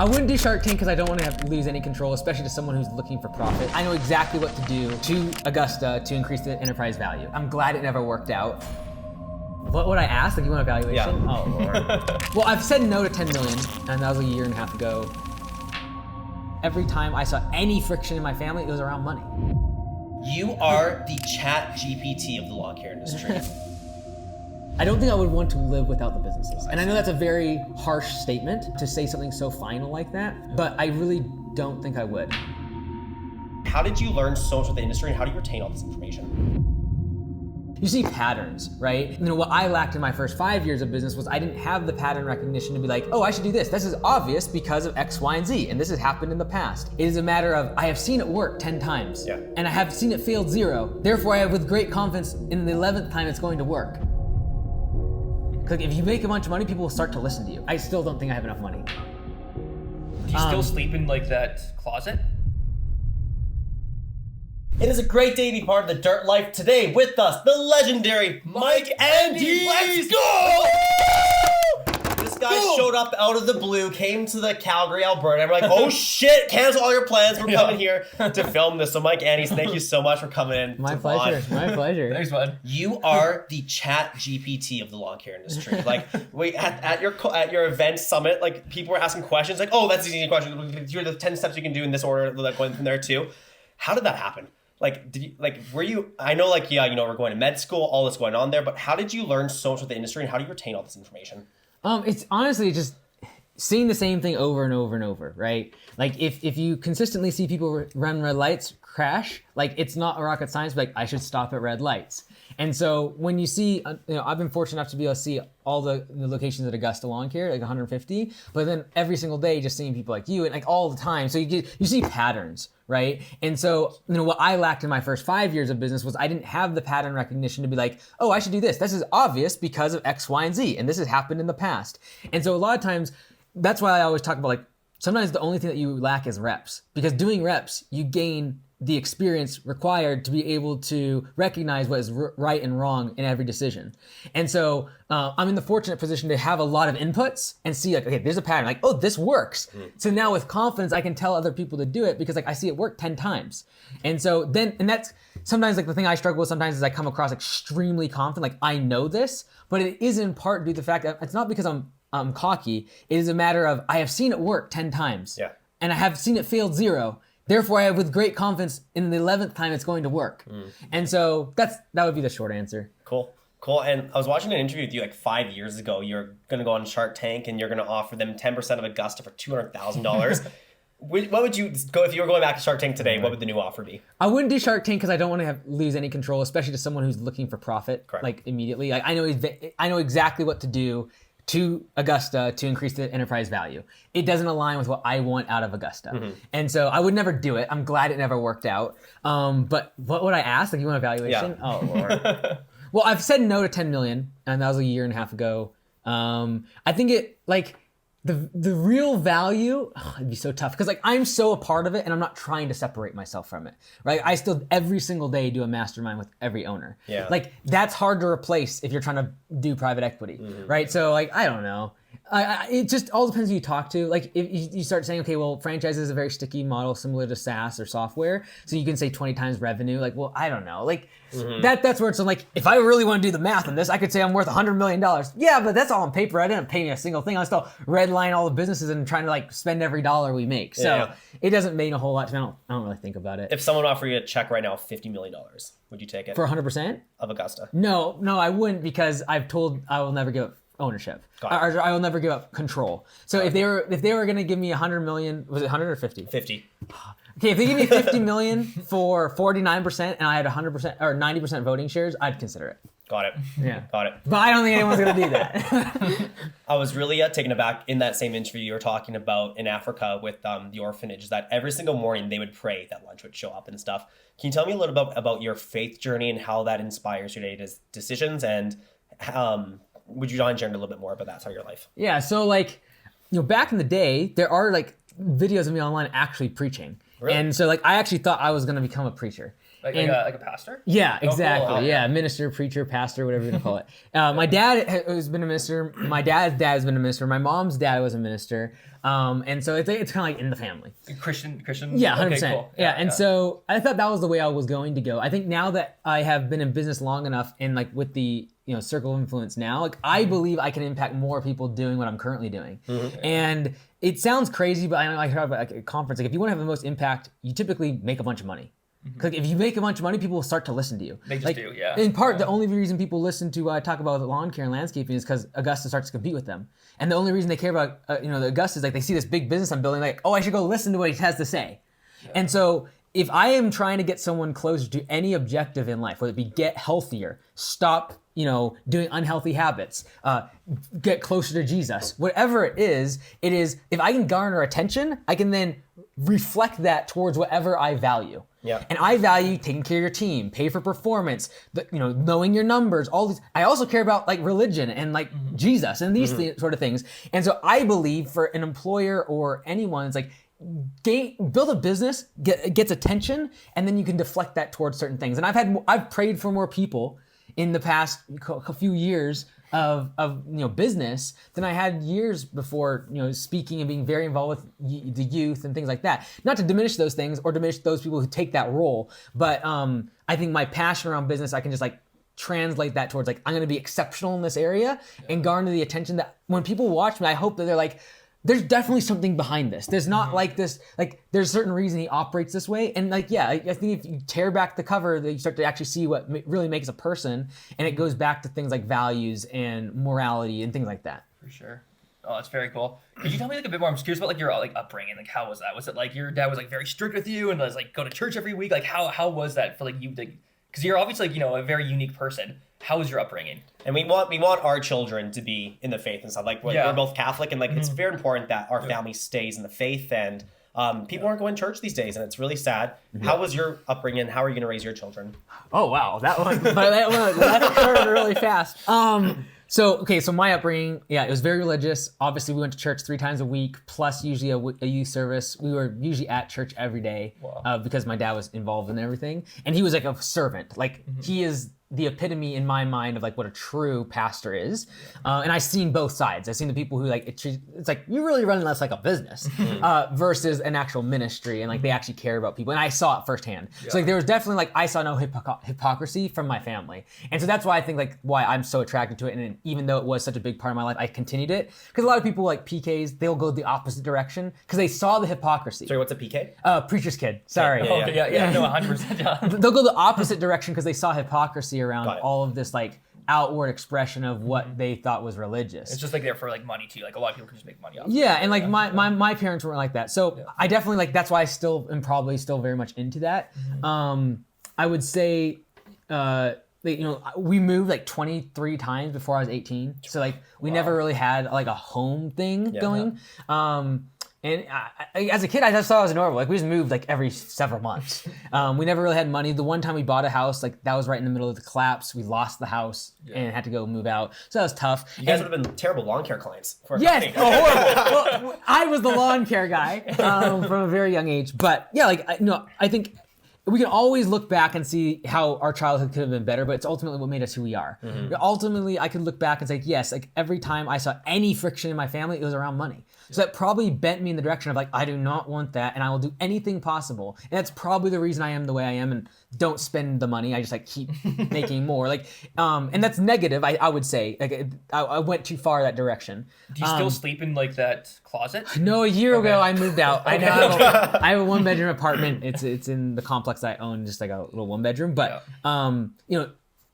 I wouldn't do Shark Tank because I don't want to lose any control, especially to someone who's looking for profit. I know exactly what to do to Augusta to increase the enterprise value. I'm glad it never worked out. What would I ask? Like, you want evaluation? Yeah. Oh, Lord. Well, I've said no to 10 million, and that was a year and a half ago. Every time I saw any friction in my family, it was around money. You are the chat GPT of the lawn care industry. I don't think I would want to live without the businesses. And I know that's a very harsh statement to say something so final like that, but I really don't think I would. How did you learn so much about the industry and how do you retain all this information? You see patterns, right? You know, what I lacked in my first 5 years of business was I didn't have the pattern recognition to be like, oh, I should do this. This is obvious because of X, Y, and Z, and this has happened in the past. It is a matter of, I have seen it work 10 times, and I have seen it failed 0. Therefore, I have with great confidence in the 11th time it's going to work. Because if you make a bunch of money, people will start to listen to you. I still don't think I have enough money. Do you still sleep in like that closet? It is a great day to be part of the Dirt Life. Today with us, the legendary Mike Andes. Let's go! This guy showed up out of the blue, came to the Calgary, Alberta, and we're like, oh shit, cancel all your plans. We're coming here to film this. So Mike Andes, thank you so much for coming in. My pleasure, my pleasure. Thanks, bud. You are the chat GPT of the lawn care industry. Like, at your event summit, like people were asking questions like, oh, that's an easy question. Here are the 10 steps you can do in this order, like going from there too. How did that happen? Like, were you, I know like, yeah, you know, we're going to med school, all this going on there, but how did you learn so much about the industry and how do you retain all this information? It's honestly just seeing the same thing over and over and over, right? Like if you consistently see people run red lights crash, like it's not a rocket science, but like I should stop at red lights. And so when you see, you know, I've been fortunate enough to be able to see all the locations at Augusta Lawn Care, like 150, but then every single day just seeing people like you and like all the time. So you see patterns, right? And so, you know, what I lacked in my first 5 years of business was I didn't have the pattern recognition to be like, oh, I should do this. This is obvious because of X, Y, and Z, and this has happened in the past. And so a lot of times, that's why I always talk about like, sometimes the only thing that you lack is reps, because doing reps, you gain the experience required to be able to recognize what is right and wrong in every decision. And so I'm in the fortunate position to have a lot of inputs and see like, okay, there's a pattern, like, oh, this works. So now with confidence, I can tell other people to do it because like I see it work 10 times. And so then, and that's sometimes like the thing I struggle with sometimes is I come across extremely confident, like I know this, but it is in part due to the fact that it's not because I'm cocky. It is a matter of I have seen it work 10 times and I have seen it failed 0. Therefore, I have with great confidence in the 11th time it's going to work. And so that would be the short answer. Cool. And I was watching an interview with you like 5 years ago. You're going to go on Shark Tank and you're going to offer them 10% of Augusta for $200,000. What would you go if you were going back to Shark Tank today? What would the new offer be? I wouldn't do Shark Tank because I don't want to lose any control, especially to someone who's looking for profit. Correct. Like immediately. Like, I know exactly what to do to Augusta to increase the enterprise value. It doesn't align with what I want out of Augusta. And so I would never do it. I'm glad it never worked out. But what would I ask? Like, you want evaluation? Yeah. Oh, Lord. Well, I've said no to 10 million, and that was a year and a half ago. I think it, like, the real value, it'd be so tough because like I'm so a part of it and I'm not trying to separate myself from it, right? I still every single day do a mastermind with every owner. Yeah. Like that's hard to replace if you're trying to do private equity, right? So like, I don't know. It just all depends who you talk to. Like if you start saying, okay, well, franchise is a very sticky model similar to SaaS or software. So you can say 20 times revenue. Like, well, I don't know. Like that's where it's like, if I really want to do the math on this, I could say I'm worth $100 million. Yeah, but that's all on paper. I didn't pay me a single thing. I'm still redlining all the businesses and trying to like spend every dollar we make. So it doesnn't mean a whole lot to me. I don't really think about it. If someone offered you a check right now of $50 million, would you take it? For 100%? Of Augusta? No, I wouldn't because I've told I will never give up ownership. Or I will never give up control. So if they were going to give me 100 million, was it 100 or 50? 50. Okay, if they give me 50 million for 49% and I had 100% or 90% voting shares, I'd consider it. Got it. Yeah. Got it. But I don't think anyone's going to do that. I was really taken aback in that same interview you were talking about in Africa with the orphanage, that every single morning they would pray that lunch would show up and stuff. Can you tell me a little bit about your faith journey and how that inspires your day-to-day decisions? And would you mind sharing a little bit more about that side of your life? Yeah, so like, back in the day, there are like videos of me online actually preaching. Really? And so like, I actually thought I was going to become a preacher. Like a pastor? Yeah, Oh, cool. exactly. Oh, yeah, minister, preacher, pastor, whatever you're gonna call it. My dad has been a minister. My dad's dad has been a minister. My mom's dad was a minister. And so it's kind of like in the family. Christian. Yeah, 100%. Okay, cool. Yeah, and so I thought that was the way I was going to go. I think now that I have been in business long enough, and like with the circle of influence now, like I believe I can impact more people doing what I'm currently doing. And it sounds crazy, but I heard about like a conference. Like if you want to have the most impact, you typically make a bunch of money. Because if you make a bunch of money, people will start to listen to you. They just like, do, yeah. In part, the only reason people listen to talk about lawn care and landscaping is because Augusta starts to compete with them. And the only reason they care about the Augusta is like they see this big business I'm building, like, oh, I should go listen to what he has to say. Yeah. And so if I am trying to get someone closer to any objective in life, whether it be get healthier, stop doing unhealthy habits, get closer to Jesus, whatever it is, if I can garner attention, I can then reflect that towards whatever I value. Yeah. And I value taking care of your team, pay for performance, knowing your numbers, all these. I also care about like religion and like Jesus and these sort of things. And so I believe for an employer or anyone, it's like build a business, gets attention, and then you can deflect that towards certain things. And I've prayed for more people in the past few years of business than I had years before, speaking and being very involved with the youth and things like that. Not to diminish those things or diminish those people who take that role, but I think my passion around business, I can just like translate that towards like I'm going to be exceptional in this area and garner the attention that when people watch me, I hope that they're like, there's definitely something behind this. There's not like this, like there's a certain reason he operates this way. And like, yeah, I think if you tear back the cover, that you start to actually see what really makes a person. And it goes back to things like values and morality and things like that. For sure. Oh, that's very cool. Could you tell me like a bit more? I'm just curious about like your like upbringing. Like how was that? Was it like your dad was like very strict with you and was like go to church every week? Like how was that for like you? Because you're obviously like, a very unique person. How was your upbringing? And we want our children to be in the faith and stuff. Like we're both Catholic, and like it's very important that our family stays in the faith. And people aren't going to church these days, and it's really sad. How was your upbringing? How are you going to raise your children? Oh wow, that occurred really fast. So my upbringing, it was very religious. Obviously, we went to church 3 times a week, plus usually a youth service. We were usually at church every day because my dad was involved in everything, and he was like a servant. Like he is the epitome in my mind of like what a true pastor is. And I've seen both sides. I've seen the people who like, it's like, you really run this like a business versus an actual ministry. And like, they actually care about people. And I saw it firsthand. So like, there was definitely like, I saw no hypocrisy from my family. And so that's why I think like why I'm so attracted to it. And even though it was such a big part of my life, I continued it. Because a lot of people like PKs, they'll go the opposite direction because they saw the hypocrisy. Sorry, what's a PK? Preacher's kid. Sorry. No, 100%. They'll go the opposite direction because they saw hypocrisy around all of this like outward expression of what they thought was religious. It's just like there for like money too. Like a lot of people can just make money off. Yeah, and like my parents weren't like that. So I definitely like that's why I still am probably still very much into that. I would say we moved like 23 times before I was 18. So like we never really had like a home thing going. And as a kid, I just thought it was normal. Like we just moved like every several months. We never really had money. The one time we bought a house, like that was right in the middle of the collapse. We lost the house and had to go move out. So that was tough. You guys would have been terrible lawn care clients. Yes, horrible. Well, I was the lawn care guy from a very young age. But yeah, like I think we can always look back and see how our childhood could have been better, but it's ultimately what made us who we are. Ultimately, I could look back and say, yes, like every time I saw any friction in my family, it was around money. So that probably bent me in the direction of like, I do not want that, and I will do anything possible. And that's probably the reason I am the way I am and don't spend the money. I just like keep making more. Like, and that's negative, I would say. Like, I went too far that direction. Do you still sleep in like that closet? No, a year ago I moved out. I have a 1-bedroom apartment. It's in the complex I own, just like a little 1-bedroom. But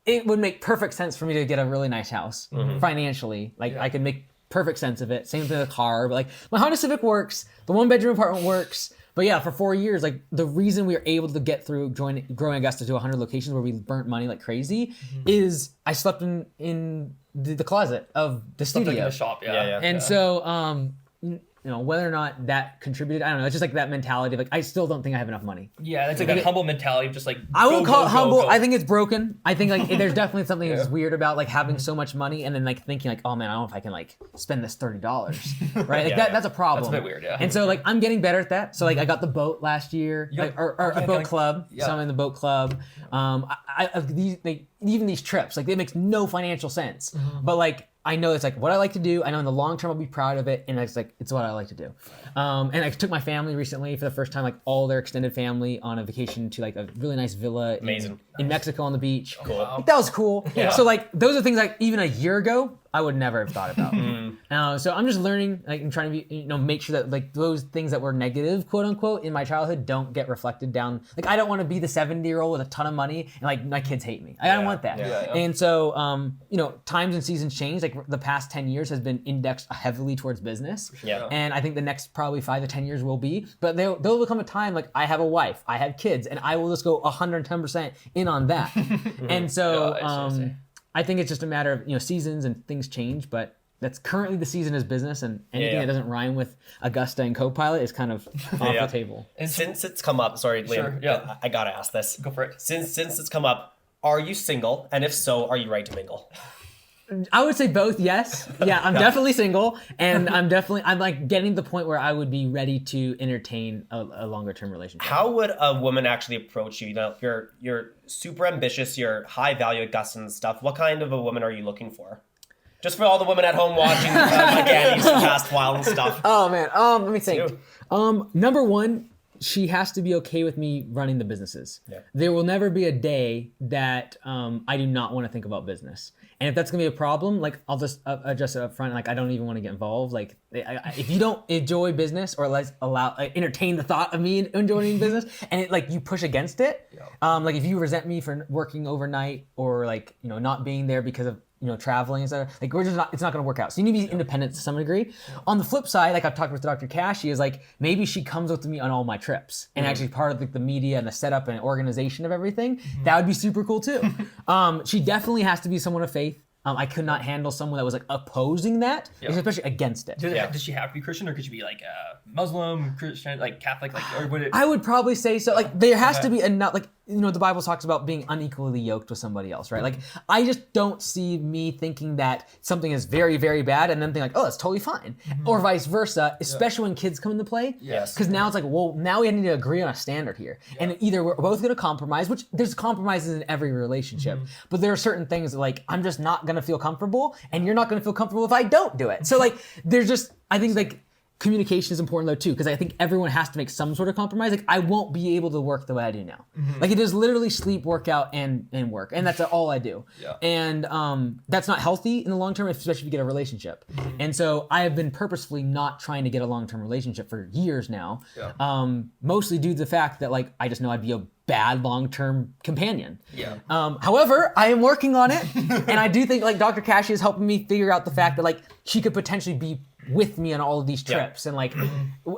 it would make perfect sense for me to get a really nice house financially. Like I could make perfect sense of it. Same thing with the car. But like my Honda Civic works. The 1-bedroom apartment works. But yeah, for 4 years, like the reason we were able to get through growing Augusta to 100 locations where we burnt money like crazy is I slept in the closet of the studio. Like in the shop, And so whether or not that contributed, I don't know. It's just like that mentality of like, I still don't think I have enough money. Yeah, that's like that humble mentality of just like. I wouldn't call it humble. Go. I think it's broken. I think like there's definitely something that's weird about like having so much money and then like thinking like, oh man, I don't know if I can like spend this $30, right? Like that's a problem. That's a bit weird, yeah. And so like I'm getting better at that. So like I got the boat last year, or a boat club. So I'm in the boat club. Even these trips, like it makes no financial sense, but like I know it's like what I like to do. I know in the long term I'll be proud of it, and it's like it's what I like to do. And I took my family recently for the first time, like all their extended family, on a vacation to like a really nice villa in Mexico on the beach. Cool. Like, that was cool. Yeah. So like those are things like even a year ago I would never have thought about. So I'm just learning, like, and trying to be, make sure that like those things that were negative, quote unquote, in my childhood don't get reflected down. Like I don't want to be the 70-year-old with a ton of money and like my kids hate me. I don't want that. And so times and seasons change. Like the past 10 years has been indexed heavily towards business. Yeah. And I think the next probably 5 to 10 years will be. But there'll become a time like I have a wife, I have kids, and I will just go 110% in on that. And so I think it's just a matter of seasons and things change, but that's currently the season is business, and anything that doesn't rhyme with Augusta and Copilot is kind of off the table. And since it's come up, sorry, Liam, I gotta ask this. Go for it. Since it's come up, are you single? And if so, are you ready to mingle? I would say both, yes. Yeah, I'm definitely single, and I'm like getting to the point where I would be ready to entertain a longer term relationship. How would a woman actually approach you? You're super ambitious, you're high value at Augusta and stuff. What kind of a woman are you looking for? Just for all the women at home watching like Annie's past while and stuff. Oh man, let me think. Number one, she has to be okay with me running the businesses. Yeah. There will never be a day that I do not want to think about business. And if that's gonna be a problem, like I'll just adjust it up front. Like I don't even want to get involved. Like if you don't enjoy business or entertain the thought of me enjoying business, and you push against it, like if you resent me for working overnight or not being there because of traveling and stuff, like it's not going to work out. So you need to be independent to some degree. On the flip side, like I've talked with Dr. Cash, she is like, maybe she comes with me on all my trips and actually part of the media and the setup and organization of everything. That would be super cool too. She definitely has to be someone of faith. I could not handle someone that was like opposing that, especially against it. Does she have to be Christian, or could she be like Muslim, Christian, like Catholic, or would it? I would probably say so. Like there has to be enough. Like the Bible talks about being unequally yoked with somebody else, right? Like I just don't see me thinking that something is very, very bad and then think like, oh, that's totally fine, or vice versa. Especially when kids come into play. Yes. Because now it's like, well, now we need to agree on a standard here, and either we're both going to compromise, which there's compromises in every relationship, but there are certain things that, like I'm just not going to feel comfortable, and you're not going to feel comfortable if I don't do it. So like there's just, I think like communication is important though too, because I think everyone has to make some sort of compromise. Like I won't be able to work the way I do now. Like it is literally sleep, workout, and work, and that's all I do. And that's not healthy in the long term, especially if you get a relationship. And so I have been purposefully not trying to get a long-term relationship for years now, mostly due to the fact that like I just know I'd be a bad long-term companion. However, I am working on it, and I do think like Dr. Cashy is helping me figure out the fact that like she could potentially be with me on all of these trips, and like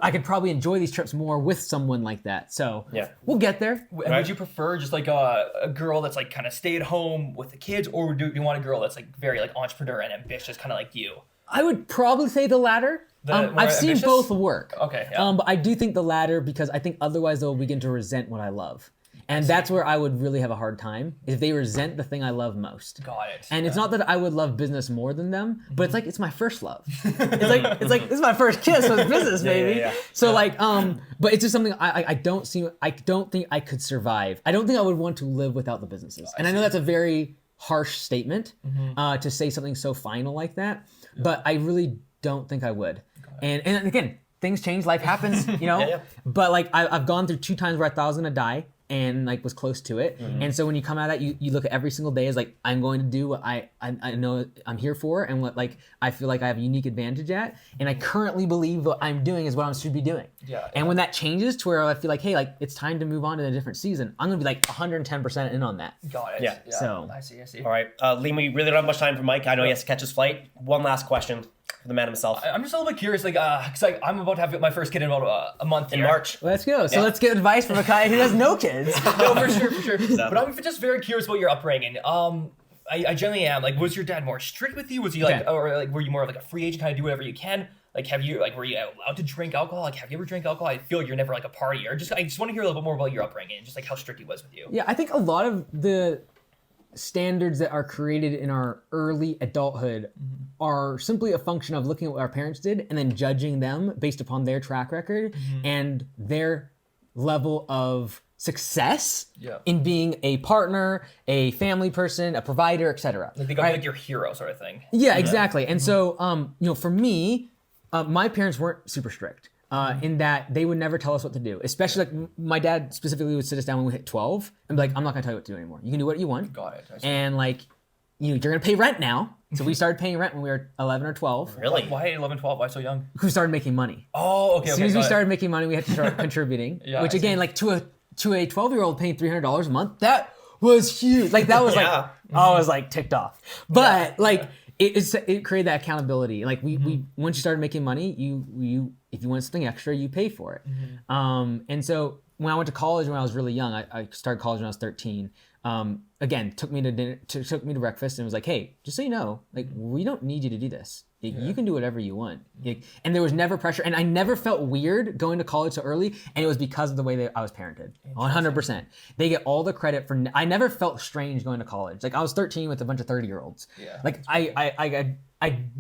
I could probably enjoy these trips more with someone like that. So we'll get there. And would you prefer just like a girl that's like kind of stay at home with the kids, or do you want a girl that's like very like entrepreneur and ambitious, kind of like you? I would probably say the latter. I've seen ambitious? both work. Okay. But I do think the latter, because I think otherwise they'll begin to resent what I love. And that's where I would really have a hard time, if they resent the thing I love most. Got it. And it's not that I would love business more than them, but it's like it's my first love. It's like this is my first kiss with business, baby. So like, but it's just something I don't think I could survive. I don't think I would want to live without the businesses. And I know that's a very harsh statement to say something so final like that, but I really don't think I would. And again, things change, life happens, But like I've gone through 2 times where I thought I was gonna die, and like was close to it. And so when you come out of that, you look at every single day as like, I'm going to do what I know I'm here for, and what like I feel like I have a unique advantage at, and I currently believe what I'm doing is what I should be doing. And when that changes to where I feel like, hey, like it's time to move on to a different season, I'm gonna be like 110% in on that. Got it. So I see. All right, Liam, we really don't have much time for Mike. I know he has to catch his flight. One last question for the man himself. I'm just a little bit curious, like, because like, I'm about to have my first kid in about a month in March. Let's go. So let's get advice from a guy who has no kids. No, for sure. But I'm just very curious about your upbringing. I generally am. Like, was your dad more strict with you? Was he like, or like, were you more of like a free agent, kind of do whatever you can? like, have you, like, were you allowed to drink alcohol? Like, have you ever drank alcohol? I feel like you're never like a party, or I just want to hear a little bit more about your upbringing and just like how strict he was with you. Yeah, I think a lot of the standards that are created in our early adulthood are simply a function of looking at what our parents did and then judging them based upon their track record and their level of success in being a partner, a family person, a provider, etc. Like they got like your hero sort of thing. Yeah, exactly. And so, for me, my parents weren't super strict. In that they would never tell us what to do. Especially like my dad specifically would sit us down when we hit 12 and be like, I'm not gonna tell you what to do anymore. You can do what you want. Got it. And like, you're gonna pay rent now. So we started paying rent when we were 11 or 12. Really? Why 11, 12? Why so young? We started making money. Oh, okay. As soon as we started making money, we had to start contributing. Which again, like to a 12-year-old paying $300 a month, that was huge. Like that was like, I was like ticked off. But like, it created that accountability. Like we once you started making money, you if you want something extra, you pay for it. And so when I went to college when I was really young, I started college when I was 13. Again, took me to dinner, took me to breakfast, and was like, "Hey, just so you know, like we don't need you to do this. You can do whatever you want." And there was never pressure, and I never felt weird going to college so early, and it was because of the way that I was parented. 100%. They get all the credit for. I never felt strange going to college. Like I was 13 with a bunch of 30-year-olds. Yeah. Like I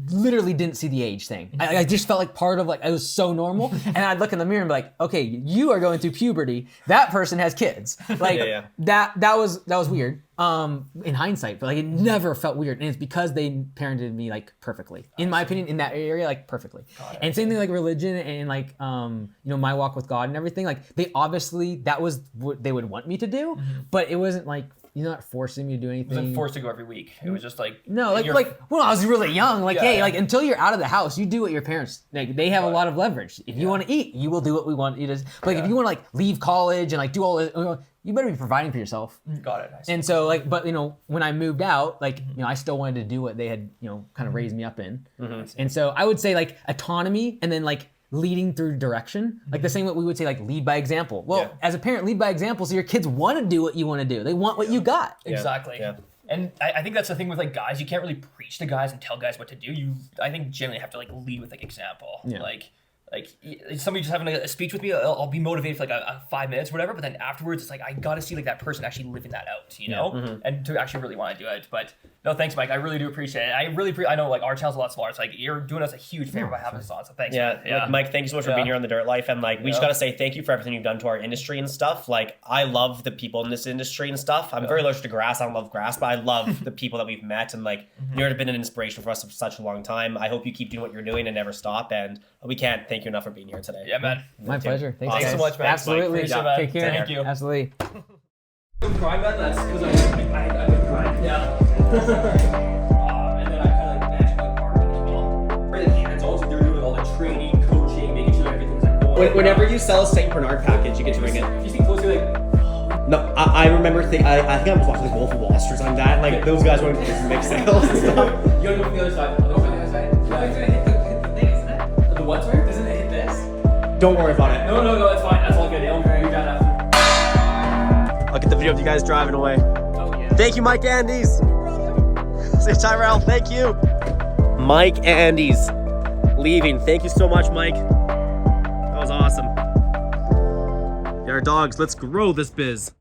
literally didn't see the age thing. I just felt like part of like it was so normal, and I'd look in the mirror and be like, okay, you are going through puberty. That person has kids. Like that was weird. In hindsight, but like it never felt weird, and it's because they parented me like perfectly. In my opinion, in that area, like perfectly. And same thing like religion and like my walk with God and everything. Like they obviously that was what they would want me to do, but it wasn't like. You're not forcing me to do anything. It wasn't forced to go every week. It was just like no, like when I was really young, like like until you're out of the house, you do what your parents like. They have a lot of leverage. If you want to eat, you will do what we want you to. But like if you want to like leave college and like do all this, you better be providing for yourself. Got it. And so like, but when I moved out, like I still wanted to do what they had kind of raised me up in. And so I would say like autonomy, and then like. Leading through direction, like the same way we would say like lead by example. Well, as a parent, lead by example, so your kids want to do what you want to do. They want what you got. Exactly. Yeah. And I think that's the thing with like guys. You can't really preach to guys and tell guys what to do. I think generally have to like lead with like example. Yeah. Like somebody just having a speech with me, I'll be motivated for like a 5 minutes or whatever, but then afterwards it's like I gotta see like that person actually living that out, and to actually really want to do it. But no, thanks, Mike. I really do appreciate it. I know like our channel's a lot smaller. It's like you're doing us a huge favor by having us on. So thanks. Man. Like, Mike, thank you so much for being here on The Dirt Life, and like we just gotta say thank you for everything you've done to our industry and stuff. Like I love the people in this industry and stuff. I'm very allergic to grass. I don't love grass, but I love the people that we've met, and like you've been an inspiration for us for such a long time. I hope you keep doing what you're doing and never stop. And we can't thank you enough for being here today. Yeah, man. My pleasure. Thanks so much, man. Absolutely. Take care. Thank you. Absolutely. I'm crying about that. That's because I've been crying. Yeah. And then I kind of like match my marketing as well. Really hands-on, so they're doing all the training, coaching, making sure everything's like going. Whenever you sell a St. Bernard package, you get to ring it. You think close to like. No, I remember. I think I was watching the Wolf of Wall Street or something like that. Like those guys were make sales and stuff. You gotta go from the other side. I'll go from the other side. Yeah. It's gonna hit the thing, isn't it? The what, sorry? Doesn't it hit this? Don't worry about it. No, that's fine. That's all good. You're done after. I'll get the video of you guys driving away. Oh, yeah. Thank you, Mike Andes. Say Tyrell, thank you. Mike Andes leaving. Thank you so much, Mike. That was awesome. Yeah, our dogs, let's grow this biz.